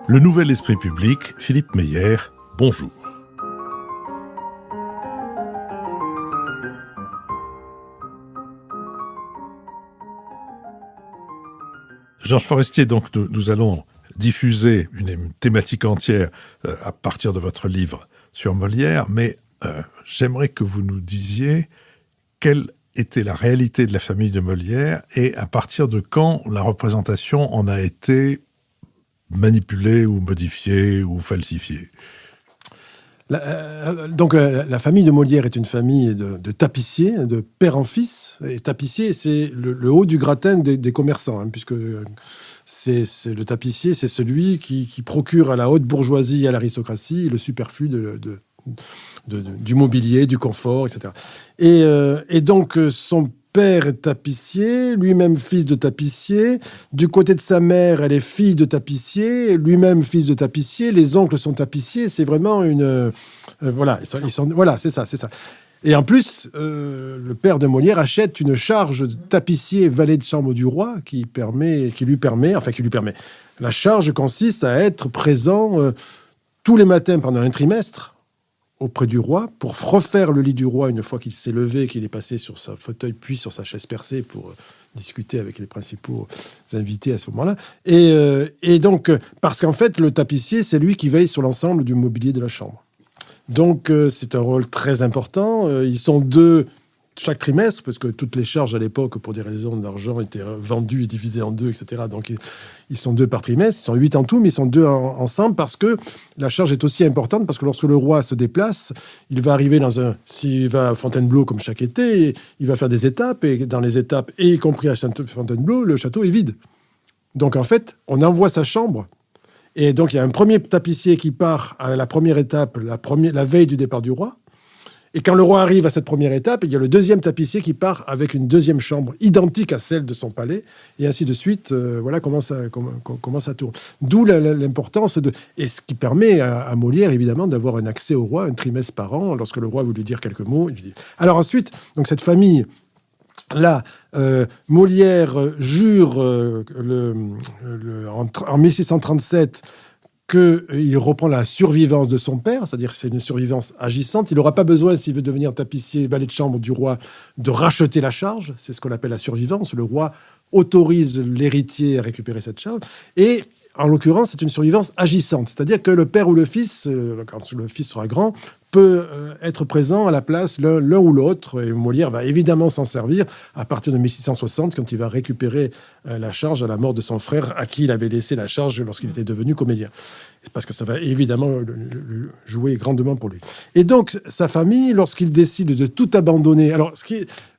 Le Nouvel Esprit Public, Philippe Meyer, bonjour. Georges Forestier, donc nous allons diffuser une thématique entière à partir de votre livre sur Molière, mais j'aimerais que vous nous disiez quelle était la réalité de la famille de Molière et à partir de quand la représentation en a été manipulée ou modifiée ou falsifiée. La famille de Molière est une famille de tapissiers, de père en fils. Et tapissier, c'est le haut du gratin des commerçants, puisque c'est le tapissier, c'est celui qui procure à la haute bourgeoisie et à l'aristocratie le superflu du mobilier, du confort, etc. Et donc, son père est tapissier, lui-même fils de tapissier. Du côté de sa mère, elle est fille de tapissier, lui-même fils de tapissier. Les oncles sont tapissiers. C'est vraiment voilà, voilà, c'est ça. Et en plus, le père de Molière achète une charge de tapissier valet de chambre du roi qui lui permet. La charge consiste à être présent tous les matins pendant un trimestre auprès du roi, pour refaire le lit du roi une fois qu'il s'est levé, qu'il est passé sur sa fauteuil, puis sur sa chaise percée pour discuter avec les principaux invités à ce moment-là. Et donc, parce qu'en fait, le tapissier, c'est lui qui veille sur l'ensemble du mobilier de la chambre. Donc, c'est un rôle très important. Ils sont deux chaque trimestre, parce que toutes les charges à l'époque, pour des raisons d'argent, étaient vendues et divisées en deux, etc. Donc, ils sont deux par trimestre. Ils sont 8 en tout, mais ils sont deux ensemble parce que la charge est aussi importante, parce que lorsque le roi se déplace, il va arriver s'il va à Fontainebleau comme chaque été, il va faire des étapes, et dans les étapes, et y compris à Fontainebleau, le château est vide. Donc, en fait, on envoie sa chambre. Et donc, il y a un premier tapissier qui part à la première étape, la veille du départ du roi. Et quand le roi arrive à cette première étape, il y a le deuxième tapissier qui part avec une deuxième chambre identique à celle de son palais, et ainsi de suite. Voilà comment ça tourne. D'où l'importance et ce qui permet à Molière, évidemment, d'avoir un accès au roi un trimestre par an. Lorsque le roi voulait dire quelques mots, il dit. Alors ensuite, donc cette famille. Là, Molière jure en 1637 qu'il reprend la survivance de son père, c'est-à-dire que c'est une survivance agissante. Il n'aura pas besoin, s'il veut devenir tapissier, valet de chambre du roi, de racheter la charge. C'est ce qu'on appelle la survivance. Le roi autorise l'héritier à récupérer cette charge. Et en l'occurrence, c'est une survivance agissante. C'est-à-dire que le père ou le fils, quand le fils sera grand, peut être présent à la place l'un ou l'autre. Et Molière va évidemment s'en servir à partir de 1660, quand il va récupérer la charge à la mort de son frère, à qui il avait laissé la charge lorsqu'il était devenu comédien. Parce que ça va évidemment jouer grandement pour lui. Et donc, sa famille, lorsqu'il décide de tout abandonner... Alors,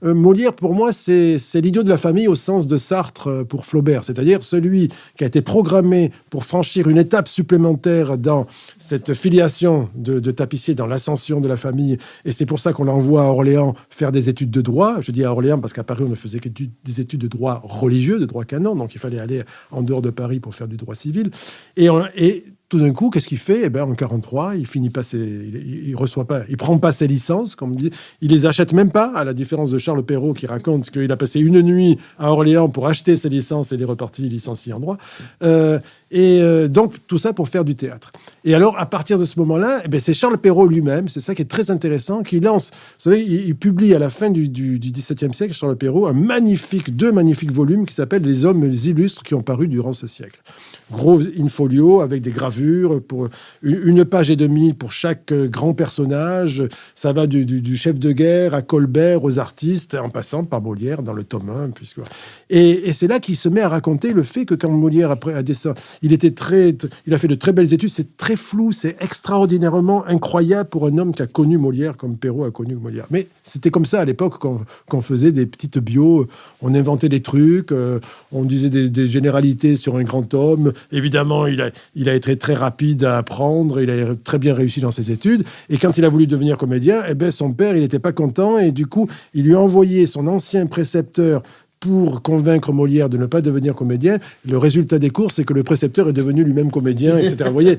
Molière, pour moi, c'est l'idiot de la famille au sens de Sartre pour Flaubert. C'est-à-dire celui qui a été programmé pour franchir une étape supplémentaire dans cette filiation de tapissier, dans l'ascension de la famille. Et c'est pour ça qu'on l'envoie à Orléans faire des études de droit. Je dis à Orléans parce qu'à Paris, on ne faisait que des études de droit religieux, de droit canon. Donc, il fallait aller en dehors de Paris pour faire du droit civil. Et tout d'un coup, qu'est-ce qu'il fait ? En 1943, il prend pas ses licences, comme on dit. Il les achète même pas, à la différence de Charles Perrault qui raconte qu'il a passé une nuit à Orléans pour acheter ses licences et il est reparti licencié en droit. Donc, tout ça pour faire du théâtre. Et alors, à partir de ce moment-là, c'est Charles Perrault lui-même, c'est ça qui est très intéressant, qui lance... Vous savez, il publie à la fin du XVIIe siècle, Charles Perrault, deux magnifiques volumes qui s'appellent « Les hommes illustres qui ont paru durant ce siècle ». Gros in-folio avec des gravures pour une page et demie pour chaque grand personnage. Ça va du chef de guerre à Colbert, aux artistes, en passant par Molière dans le tome 1. Et c'est là qu'il se met à raconter le fait que quand Molière, après, a dessin, il a fait de très belles études. C'est très flou, c'est extraordinairement incroyable pour un homme qui a connu Molière comme Perrault a connu Molière. Mais c'était comme ça à l'époque qu'on faisait des petites bios. On inventait des trucs, on disait des généralités sur un grand homme. Évidemment, il a été très rapide à apprendre, il a très bien réussi dans ses études. Et quand il a voulu devenir comédien, son père, il n'était pas content. Et du coup, il lui a envoyé son ancien précepteur pour convaincre Molière de ne pas devenir comédien. Le résultat des cours, c'est que le précepteur est devenu lui-même comédien, etc. Vous voyez,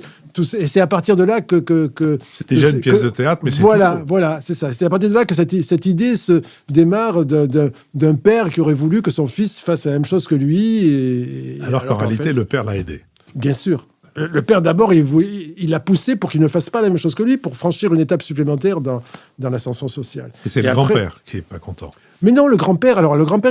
et c'est à partir de là que c'est déjà une pièce de théâtre, mais c'est voilà, c'est ça. C'est à partir de là que cette idée se démarre d'un père qui aurait voulu que son fils fasse la même chose que lui. Alors qu'en réalité, le père l'a aidé. Bien sûr. Le père, d'abord, il l'a poussé pour qu'il ne fasse pas la même chose que lui, pour franchir une étape supplémentaire dans l'ascension sociale. Et c'est le grand-père qui n'est pas content. Mais non, le grand-père,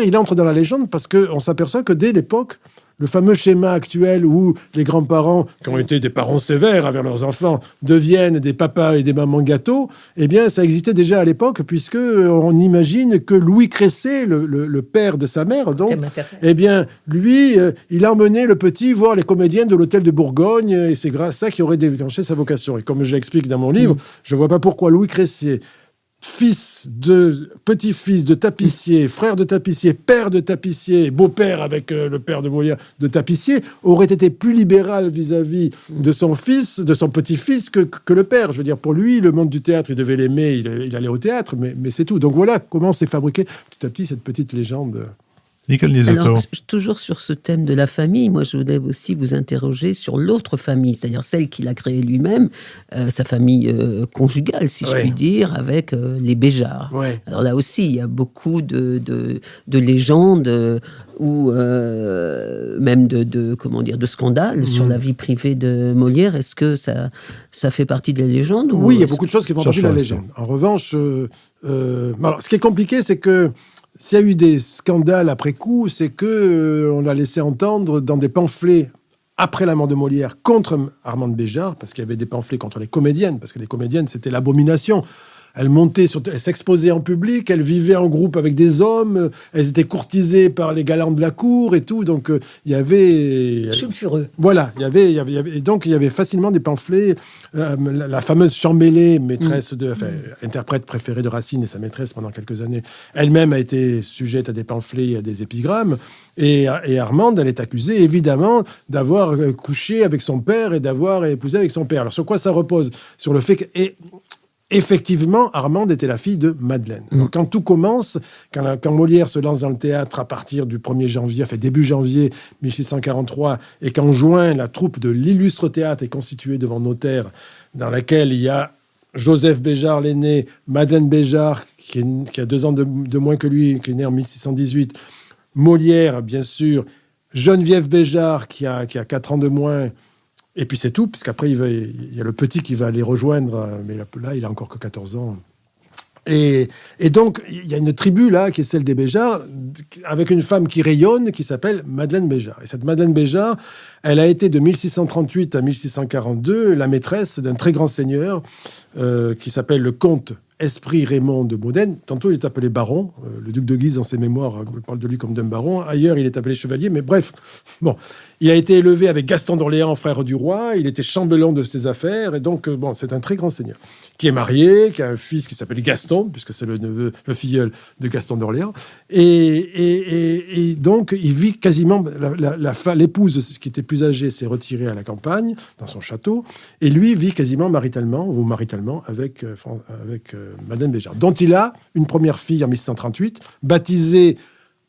il entre dans la légende parce qu'on s'aperçoit que dès l'époque, le fameux schéma actuel où les grands-parents, qui ont été des parents sévères envers leurs enfants, deviennent des papas et des mamans gâteaux, eh bien, ça existait déjà à l'époque, puisque on imagine que Louis Cresset, le père de sa mère, donc, eh bien, lui, il a emmené le petit voir les comédiennes de l'hôtel de Bourgogne, et c'est grâce à ça qu'il aurait déclenché sa vocation. Et comme j'explique dans mon livre, je vois pas pourquoi Louis Cresset, petit-fils de tapissier, frère de tapissier, père de tapissier, beau-père avec le père de Molière de tapissier, aurait été plus libéral vis-à-vis de son fils, de son petit-fils que le père. Je veux dire, pour lui, le monde du théâtre, il devait l'aimer, il allait au théâtre, mais c'est tout. Donc voilà comment s'est fabriquée petit à petit cette petite légende. Nicole Liesotto. Alors, toujours sur ce thème de la famille, moi je voudrais aussi vous interroger sur l'autre famille, c'est-à-dire celle qu'il a créée lui-même, sa famille conjugale, si je puis dire, avec les Béjart. Ouais. Alors là aussi, il y a beaucoup de légendes ou même de scandales sur la vie privée de Molière. Est-ce que ça fait partie de la légende Oui, il y a beaucoup de choses qui font partie de la légende. En revanche, alors, ce qui est compliqué, c'est que s'il y a eu des scandales après coup, c'est que on a laissé entendre dans des pamphlets après la mort de Molière contre Armande Béjart, parce qu'il y avait des pamphlets contre les comédiennes, parce que les comédiennes, c'était l'abomination. Elles s'exposaient en public, elles vivaient en groupe avec des hommes, elles étaient courtisées par les galants de la cour et tout. Donc il y avait sulfureux. Voilà, il y avait facilement des pamphlets. La fameuse Chambellé, interprète préférée de Racine et sa maîtresse pendant quelques années, elle-même a été sujette à des pamphlets et à des épigrammes. Et Armande, elle est accusée évidemment d'avoir couché avec son père et d'avoir épousé avec son père. Alors sur quoi ça repose? Sur le fait que effectivement, Armande était la fille de Madeleine. Donc, quand tout commence, quand Molière se lance dans le théâtre à partir du 1er janvier, début janvier 1643, et qu'en juin, la troupe de l'illustre théâtre est constituée devant notaire, dans laquelle il y a Joseph Béjart, l'aîné, Madeleine Béjart, qui a 2 ans de moins que lui, qui est né en 1618, Molière, bien sûr, Geneviève Béjart, qui a 4 ans de moins. Et puis c'est tout, puisqu'après, il y a le petit qui va les rejoindre, mais là, il a encore que 14 ans. Et donc, il y a une tribu, là, qui est celle des Béjart, avec une femme qui rayonne, qui s'appelle Madeleine Béjart. Et cette Madeleine Béjart, elle a été de 1638 à 1642 la maîtresse d'un très grand seigneur qui s'appelle le comte Esprit Raymond de Modène. Tantôt, il est appelé baron. Le duc de Guise, dans ses mémoires, parle de lui comme d'un baron. Ailleurs, il est appelé chevalier. Mais bref, bon, il a été élevé avec Gaston d'Orléans, frère du roi. Il était chambellan de ses affaires. Et donc, c'est un très grand seigneur qui est marié, qui a un fils qui s'appelle Gaston, puisque c'est le filleul de Gaston d'Orléans. Et donc, il vit quasiment... L'épouse, qui était plus âgée, s'est retirée à la campagne, dans son château. Et lui vit quasiment maritalement avec Madeleine Béjart, dont il a une première fille en 1638, baptisée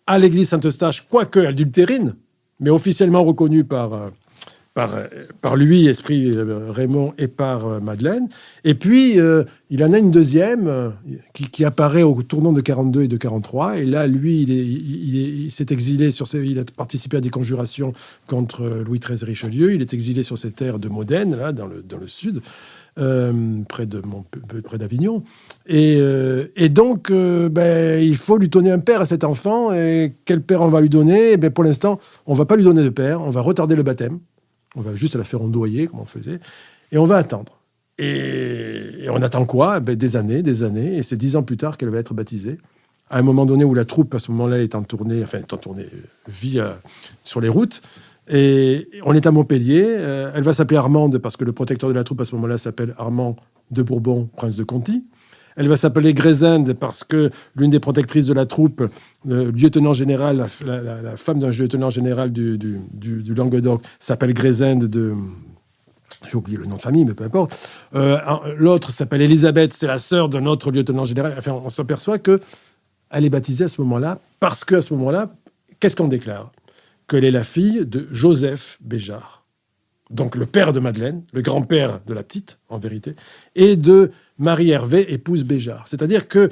à l'église Saint-Eustache, quoique adultérine, mais officiellement reconnue par lui, Esprit Raymond, et par Madeleine. Et puis, il en a une deuxième qui apparaît au tournant de 42 et de 43. Et là, lui, il s'est exilé il a participé à des conjurations contre Louis XIII et Richelieu. Il est exilé sur ces terres de Modène, là, dans le sud. Près d'Avignon. Et donc, il faut lui donner un père à cet enfant. Et quel père on va lui donner? Pour l'instant, on ne va pas lui donner de père. On va retarder le baptême. On va juste la faire ondoyer, comme on faisait. Et on va attendre. Et on attend quoi? Des années. Et c'est 10 ans plus tard qu'elle va être baptisée. À un moment donné où la troupe, à ce moment-là, est en tournée, vit sur les routes. Et on est à Montpellier. Elle va s'appeler Armande parce que le protecteur de la troupe à ce moment-là s'appelle Armand de Bourbon, prince de Conti. Elle va s'appeler Grésinde parce que l'une des protectrices de la troupe, le lieutenant général, la femme d'un lieutenant général du Languedoc, s'appelle Grésinde de... J'ai oublié le nom de famille, mais peu importe. L'autre s'appelle Élisabeth, c'est la sœur d'un autre lieutenant général. Enfin, on s'aperçoit qu'elle est baptisée à ce moment-là parce qu'à ce moment-là, qu'est-ce qu'on déclare? Qu'elle est la fille de Joseph Béjart, donc le père de Madeleine, le grand-père de la petite, en vérité, et de Marie-Hervé, épouse Béjart. C'est-à-dire que,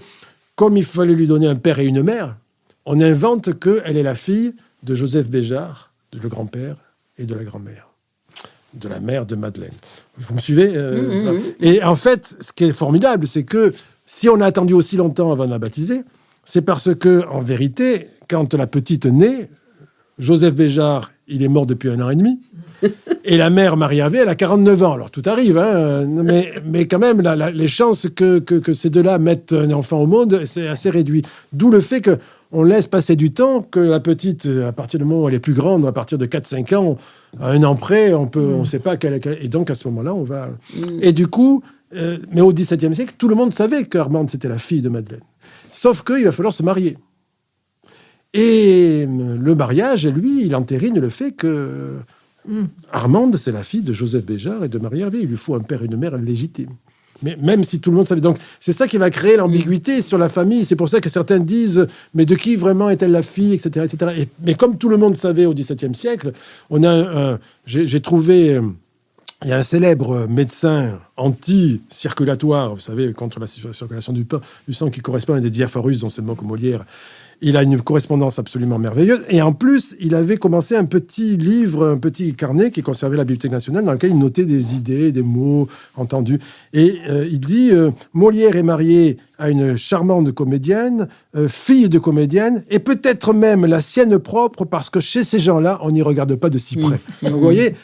comme il fallait lui donner un père et une mère, on invente qu'elle est la fille de Joseph Béjart, le grand-père, et de la grand-mère. de la mère de Madeleine. Vous me suivez Et en fait, ce qui est formidable, c'est que si on a attendu aussi longtemps avant de la baptiser, c'est parce que, en vérité, quand la petite naît, Joseph Béjart, il est mort depuis 1 an et demi. Et la mère, Marie-Hervé, elle a 49 ans. Alors, tout arrive, hein, mais quand même, les chances que ces deux-là mettent un enfant au monde, c'est assez réduit. D'où le fait qu'on laisse passer du temps, que la petite, à partir du moment où elle est plus grande, à partir de 4-5 ans, à 1 an près, on ne sait pas quelle... Et donc, à ce moment-là, on va... Et du coup, mais au XVIIe siècle, tout le monde savait qu'Armande, c'était la fille de Madeleine. Sauf qu'il va falloir se marier. Et le mariage, lui, il entérine le fait que Armande, c'est la fille de Joseph Béjart et de Marie-Hervé. Il lui faut un père et une mère légitimes. Mais même si tout le monde savait. Donc, c'est ça qui va créer l'ambiguïté sur la famille. C'est pour ça que certains disent, mais de qui vraiment est-elle la fille, etc. etc. Mais comme tout le monde savait au XVIIe siècle, on a j'ai trouvé... Il y a un célèbre médecin anti-circulatoire, vous savez, contre la circulation du sang, qui correspond à des diaphorus, dont se moque Molière. Il a une correspondance absolument merveilleuse. Et en plus, il avait commencé un petit livre, un petit carnet qui est conservé à la Bibliothèque nationale, dans lequel il notait des idées, des mots entendus. Et il dit Molière est marié à une charmante comédienne, fille de comédienne, et peut-être même la sienne propre, parce que chez ces gens-là, on n'y regarde pas de si près. Donc, vous voyez,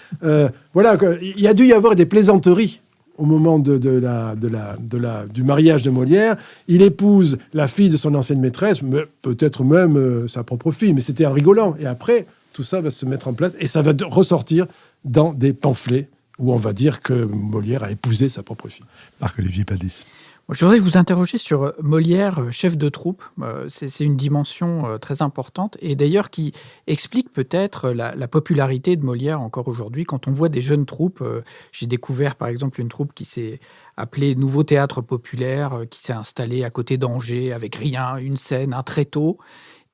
voilà, il y a dû y avoir des plaisanteries au moment du mariage de Molière. Il épouse la fille de son ancienne maîtresse, mais peut-être même sa propre fille, mais c'était en rigolant. Et après, tout ça va se mettre en place, et ça va ressortir dans des pamphlets où on va dire que Molière a épousé sa propre fille. Marc-Olivier Padis. Je voudrais vous interroger sur Molière, chef de troupe. C'est une dimension très importante et d'ailleurs qui explique peut-être la popularité de Molière encore aujourd'hui. Quand on voit des jeunes troupes, j'ai découvert par exemple une troupe qui s'est appelée Nouveau Théâtre Populaire, qui s'est installée à côté d'Angers avec rien, une scène, un tréteau.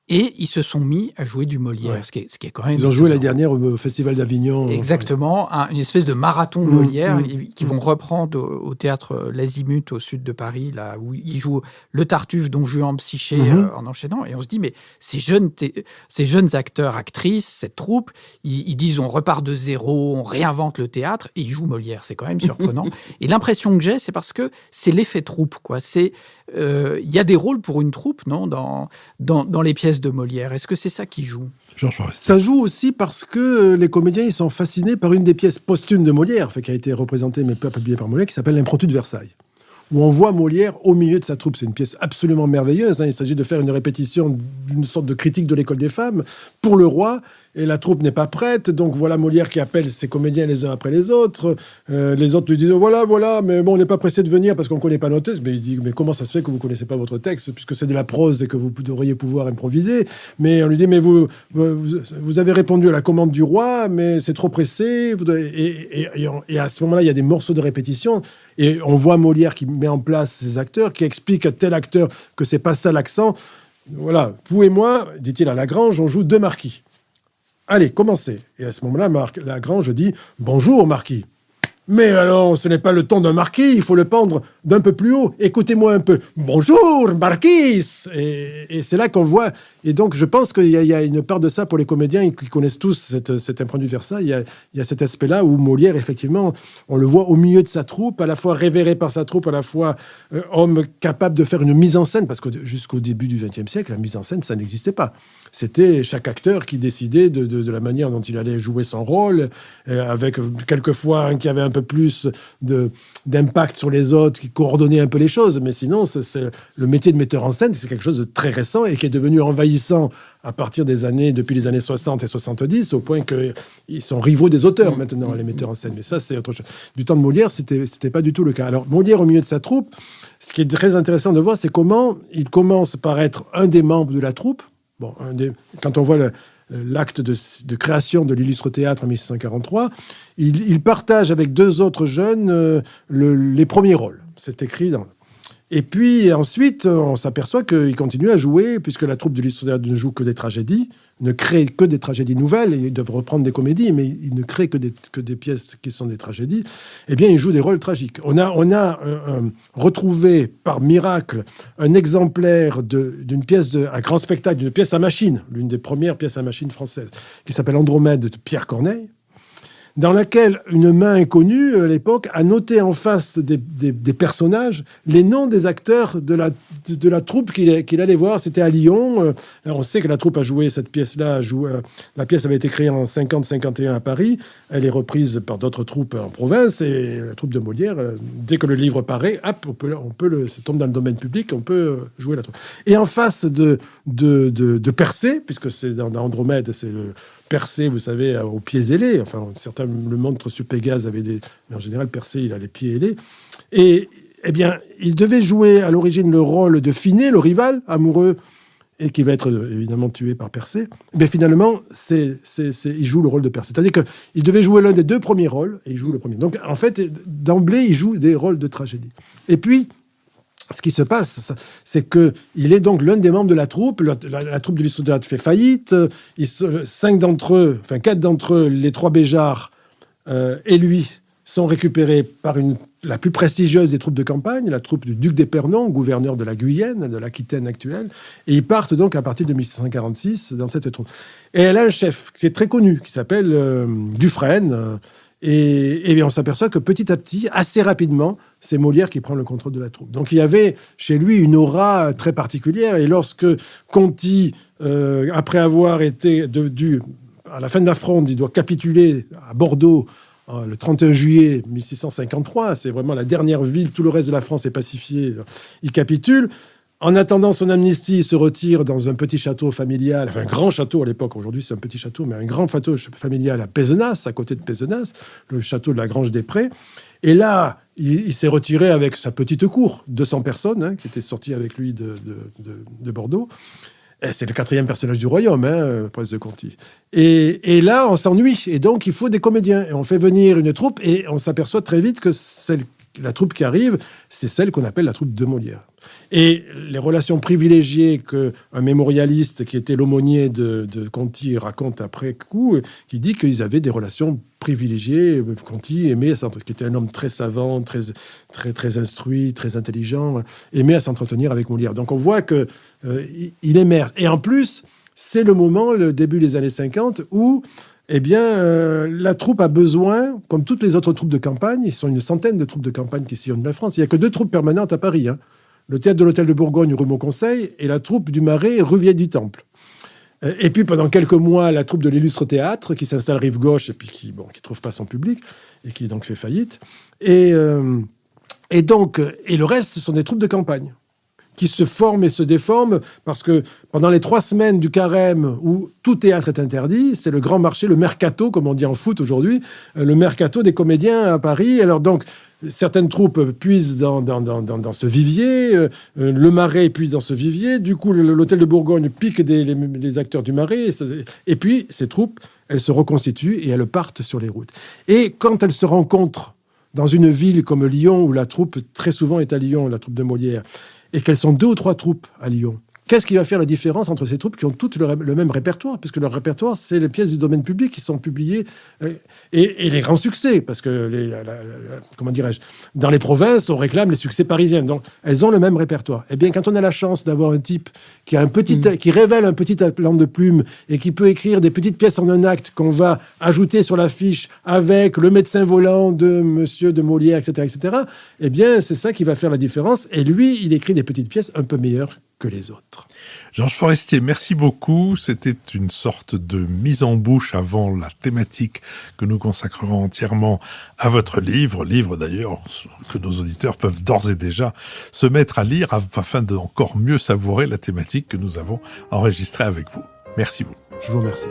Et ils se sont mis à jouer du Molière, ouais. ce qui est quand même... Ils ont joué l'année dernière au Festival d'Avignon. Exactement, une espèce de marathon Molière qu'ils vont reprendre au théâtre L'Azimut au sud de Paris, là où ils jouent le Tartuffe, Don Juan, Psyché en enchaînant. Et on se dit, mais ces jeunes acteurs, actrices, cette troupe, ils disent on repart de zéro, on réinvente le théâtre, et ils jouent Molière. C'est quand même surprenant. Et l'impression que j'ai, c'est parce que c'est l'effet troupe, quoi. Il y a des rôles pour une troupe, non, dans les pièces de Molière. Est-ce que c'est ça qui joue ? Georges Forestier. Ça joue aussi parce que les comédiens ils sont fascinés par une des pièces posthumes de Molière, qui a été représentée mais pas publiée par Molière, qui s'appelle L'Impromptu de Versailles, où on voit Molière au milieu de sa troupe. C'est une pièce absolument merveilleuse. Il s'agit de faire une répétition d'une sorte de critique de l'école des femmes pour le roi. Et la troupe n'est pas prête, donc voilà Molière qui appelle ses comédiens les uns après les autres. Les autres lui disent voilà, mais bon, on n'est pas pressé de venir parce qu'on ne connaît pas nos textes. Mais il dit mais comment ça se fait que vous ne connaissez pas votre texte puisque c'est de la prose et que vous devriez pouvoir improviser. Mais on lui dit mais vous avez répondu à la commande du roi, mais c'est trop pressé. Et à ce moment-là, il y a des morceaux de répétition et on voit Molière qui met en place ses acteurs, qui explique à tel acteur que c'est pas ça l'accent. Voilà, vous et moi, dit-il à Lagrange, on joue 2 marquis. Allez, commencez. Et à ce moment-là, Lagrange dit « Bonjour, marquis ». Mais alors, ce n'est pas le ton d'un marquis, il faut le pendre d'un peu plus haut. Écoutez-moi un peu. « Bonjour, marquise !» Et c'est là qu'on voit... Et donc, je pense qu'il y a une part de ça pour les comédiens qui connaissent tous cet Impromptu de Versailles. Il y a cet aspect-là où Molière, effectivement, on le voit au milieu de sa troupe, à la fois révéré par sa troupe, à la fois homme capable de faire une mise en scène, parce que jusqu'au début du XXe siècle, la mise en scène, ça n'existait pas. C'était chaque acteur qui décidait de la manière dont il allait jouer son rôle, avec quelquefois un qui avait un peu plus d'impact sur les autres, qui coordonnait un peu les choses. Mais sinon, le métier de metteur en scène, c'est quelque chose de très récent et qui est devenu envahissant à partir depuis les années 60 et 70, au point qu'ils sont rivaux des auteurs maintenant, les metteurs en scène. Mais ça, c'est autre chose. Du temps de Molière, c'était pas du tout le cas. Alors, Molière, au milieu de sa troupe, ce qui est très intéressant de voir, c'est comment il commence par être un des membres de la troupe. Bon, quand on voit l'acte de création de l'Illustre Théâtre en 1643, il partage avec 2 autres jeunes les premiers rôles. C'est écrit dans... Et puis ensuite, on s'aperçoit qu'il continue à jouer, puisque la troupe de l'Illustre Théâtre ne joue que des tragédies, ne crée que des tragédies nouvelles, et ils doivent reprendre des comédies, mais ils ne créent que des pièces qui sont des tragédies. Eh bien, il joue des rôles tragiques. On a retrouvé, par miracle, un exemplaire d'une pièce à grand spectacle, d'une pièce à machine, l'une des premières pièces à machine françaises, qui s'appelle Andromède de Pierre Corneille, dans laquelle une main inconnue, à l'époque, a noté en face des personnages les noms des acteurs de la troupe qu'il allait voir. C'était à Lyon. Alors on sait que la troupe a joué cette pièce-là. La pièce avait été créée en 50-51 à Paris. Elle est reprise par d'autres troupes en province. Et la troupe de Molière, dès que le livre paraît, hop, ça tombe dans le domaine public, on peut jouer la troupe. Et en face de Persée, puisque c'est dans Andromède, c'est le Persée, vous savez, aux pieds ailés. Enfin, certains le montrent sur Pégase, mais en général, Persée, il a les pieds ailés. Et, eh bien, il devait jouer à l'origine le rôle de Phinée, le rival amoureux, et qui va être évidemment tué par Persée. Mais finalement, il joue le rôle de Persée. C'est-à-dire qu'il devait jouer l'un des deux premiers rôles, et il joue le premier. Donc, en fait, d'emblée, il joue des rôles de tragédie. Et puis, ce qui se passe, c'est qu'il est donc l'un des membres de la troupe. La troupe de l'Histoire fait faillite. 4 d'entre eux, les 3 Béjart et lui, sont récupérés par la plus prestigieuse des troupes de campagne, la troupe du duc d'Épernon, gouverneur de la Guyenne, de l'Aquitaine actuelle. Et ils partent donc à partir de 1646 dans cette troupe. Et elle a un chef qui est très connu, qui s'appelle Dufresne. Et on s'aperçoit que petit à petit, assez rapidement, c'est Molière qui prend le contrôle de la troupe. Donc il y avait chez lui une aura très particulière. Et lorsque Conti, après avoir été à la fin de la Fronde, il doit capituler à Bordeaux le 31 juillet 1653, c'est vraiment la dernière ville, tout le reste de la France est pacifié, il capitule. En attendant son amnistie, il se retire dans un petit château familial, enfin un grand château à l'époque, aujourd'hui c'est un petit château, mais un grand château familial à Pézenas, à côté de Pézenas, le château de la Grange des Prés. Et là, il s'est retiré avec sa petite cour, 200 personnes, qui étaient sorties avec lui de Bordeaux. Et c'est le 4e personnage du royaume, Prince de Conti. Et là, on s'ennuie, et donc il faut des comédiens. Et on fait venir une troupe, et on s'aperçoit très vite que la troupe qui arrive, c'est celle qu'on appelle la troupe de Molière. Et les relations privilégiées qu'un mémorialiste qui était l'aumônier de Conti raconte après coup, qui dit qu'ils avaient des relations privilégiées. Conti aimait, qui était un homme très savant, très instruit, très intelligent, aimait à s'entretenir avec Molière. Donc on voit que il est maire. Et en plus, c'est le début des années 50, où la troupe a besoin, comme toutes les autres troupes de campagne, ils sont une centaine de troupes de campagne qui sillonnent la France. Il n'y a que 2 troupes permanentes à Paris. Le théâtre de l'Hôtel de Bourgogne, rue Mauconseil, et la troupe du Marais, rue Vieille du Temple. Et puis, pendant quelques mois, la troupe de l'Illustre Théâtre, qui s'installe rive gauche, et puis qui trouve pas son public, et qui donc fait faillite. Et le reste, ce sont des troupes de campagne, qui se forment et se déforment, parce que pendant les 3 semaines du carême où tout théâtre est interdit, c'est le grand marché, le mercato, comme on dit en foot aujourd'hui, le mercato des comédiens à Paris. Alors donc, certaines troupes puisent dans ce vivier, le Marais puise dans ce vivier, du coup l'Hôtel de Bourgogne pique les acteurs du Marais, et puis ces troupes, elles se reconstituent et elles partent sur les routes. Et quand elles se rencontrent dans une ville comme Lyon, où la troupe très souvent est à Lyon, la troupe de Molière, et qu'elles sont 2 ou 3 troupes à Lyon, qu'est-ce qui va faire la différence entre ces troupes qui ont toutes le même répertoire? Puisque leur répertoire, c'est les pièces du domaine public qui sont publiées et les grands succès. Parce que, comment dirais-je, dans les provinces, on réclame les succès parisiens. Donc, elles ont le même répertoire. Eh bien, quand on a la chance d'avoir un type qui a qui révèle un petit talent de plume et qui peut écrire des petites pièces en un acte qu'on va ajouter sur l'affiche avec le médecin volant de Monsieur de Molière, etc., etc., eh bien, c'est ça qui va faire la différence. Et lui, il écrit des petites pièces un peu meilleures que les autres. Georges Forestier, merci beaucoup. C'était une sorte de mise en bouche avant la thématique que nous consacrerons entièrement à votre livre d'ailleurs que nos auditeurs peuvent d'ores et déjà se mettre à lire afin d'encore mieux savourer la thématique que nous avons enregistrée avec vous. Merci beaucoup. Je vous remercie.